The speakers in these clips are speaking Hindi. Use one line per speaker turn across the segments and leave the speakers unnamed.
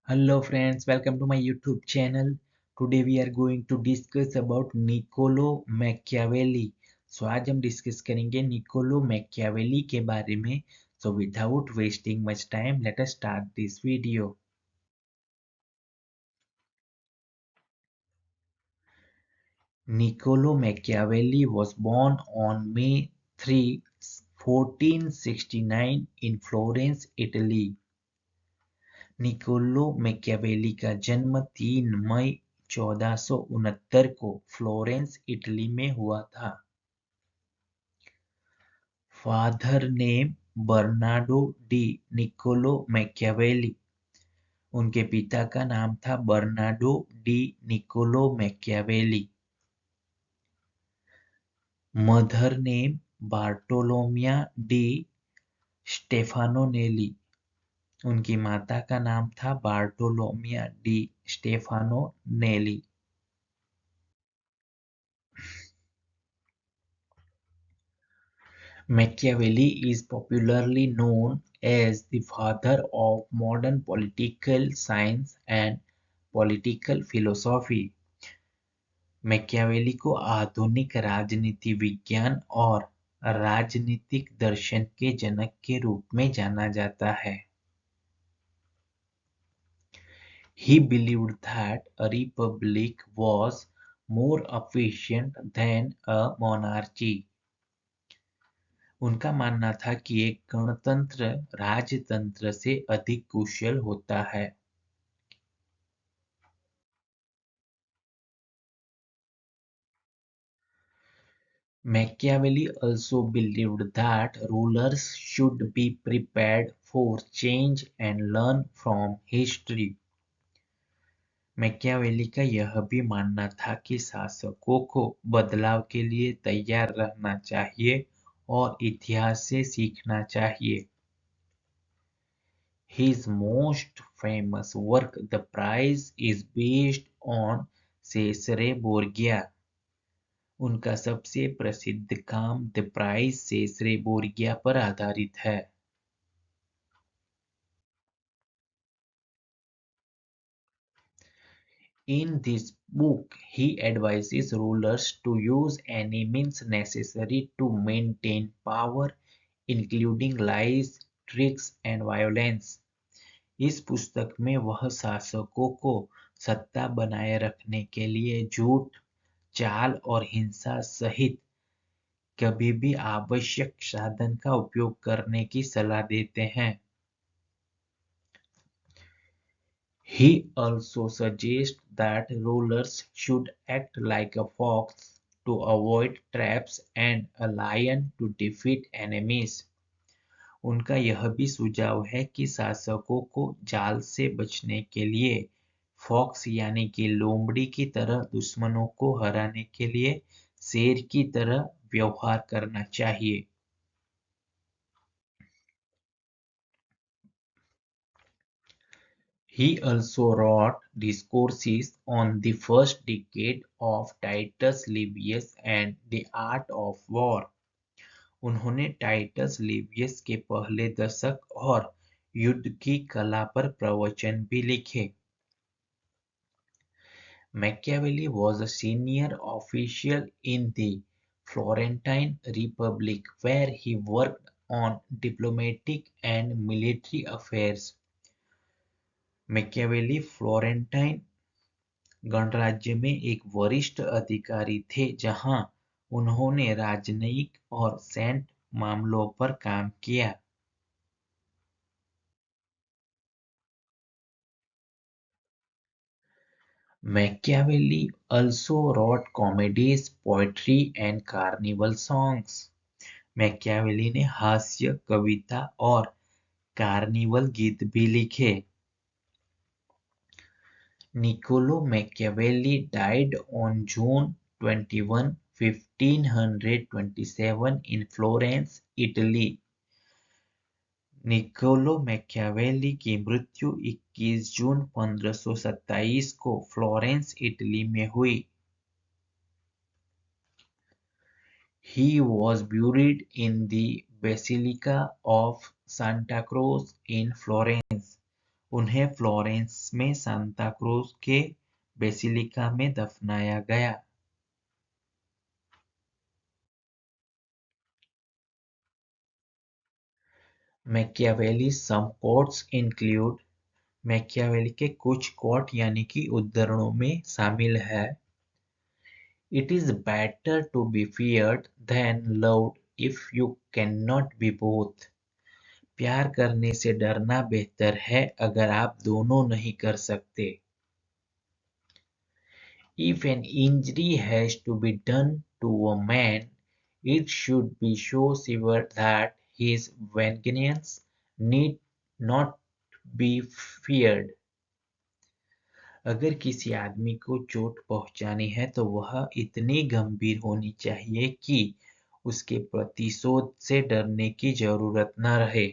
Hello friends, welcome to my YouTube channel. Today we are going to discuss about Niccolo Machiavelli. आज हम डिस्कस करेंगे निकोलो मैकियावेली के बारे में. Without wasting much time, let us start this video. Niccolo Machiavelli was born on May 3, 1469 in Florence, Italy. Niccolo Machiavelli का जन्म 3 मई 1469 को फ्लोरेंस, इटली में हुआ था। Father name Bernardo di Niccolo Machiavelli. उनके पिता का नाम था Bernardo di Niccolo Machiavelli. Mother name Bartolomea di Stefano Nelli. उनकी माता का नाम था Bartolomea di Stefano Nelli. Machiavelli is popularly known as the father of modern political science and political philosophy. Machiavelli को आधुनिक राजनीति विज्ञान और राजनीतिक दर्शन के जनक के रूप में जाना जाता है। He believed that a republic was more efficient than a monarchy. उनका मानना था कि एक गणतंत्र राजतंत्र से अधिक कुशल होता है। Machiavelli also believed that rulers should be prepared for change and learn from history. Machiavelli का यह भी मानना था कि शासकों को बदलाव के लिए तैयार रहना चाहिए और इतिहास से सीखना चाहिए। His most famous work, The Prize, is based on Cesare Borgia. उनका सबसे प्रसिद्ध काम द प्राइज सेसरे बोर्गिया पर आधारित है। In this book, he advises rulers to use any means necessary to maintain power, including lies, tricks and violence. इस पुस्तक में वह शासकों को सत्ता बनाए रखने के लिए झूठ, चाल और हिंसा सहित कभी भी आवश्यक साधन का उपयोग करने की सलाह देते हैं। He also suggests that rulers should act like a fox to avoid traps and a lion to defeat enemies. उनका यह भी सुझाव है कि शासकों को जाल से बचने के लिए फॉक्स यानी कि लोमड़ी की तरह दुश्मनों को हराने के लिए शेर की तरह व्यवहार करना चाहिए। He also wrote discourses on the first decade of Titus Livius and the art of war. उन्होंने टाइटस लिवियस के पहले दशक और युद्ध की कला पर प्रवचन भी लिखे। Machiavelli was a senior official in the Florentine Republic where he worked on diplomatic and military affairs. Machiavelli Florentine गणराज्य में एक वरिष्ठ अधिकारी थे जहां उन्होंने राजनयिक और सैन्य मामलों पर काम किया। Machiavelli also wrote comedies, poetry and carnival songs. Machiavelli ने हास्य, कविता और कार्निवल गीत भी लिखे। Niccolo Machiavelli died on June 21, 1527 in Florence, Italy. Niccolo Machiavelli की मृत्यु 21 जून 1527 को फ्लोरेंस, इटली में हुई। He was buried in the Basilica of Santa Croce in Florence. उन्हें फ्लोरेंस में सांता क्रूज के बेसिलिका में दफनाया गया। Machiavelli some quotes include Machiavelli के कुछ कोट यानी कि उद्धरणों में शामिल है। It is better to be feared than loved if you can not be both. प्यार करने से डरना बेहतर है अगर आप दोनों नहीं कर सकते। If an injury has to be done to a man, it should be so severe that his vengeance need not be feared. अगर किसी आदमी को चोट पहुंचानी है तो वह इतनी गंभीर होनी चाहिए कि उसके प्रतिशोध से डरने की जरूरत न रहे।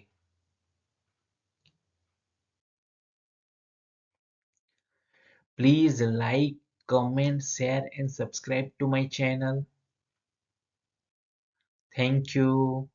Please like, comment, share and subscribe to my channel. Thank you.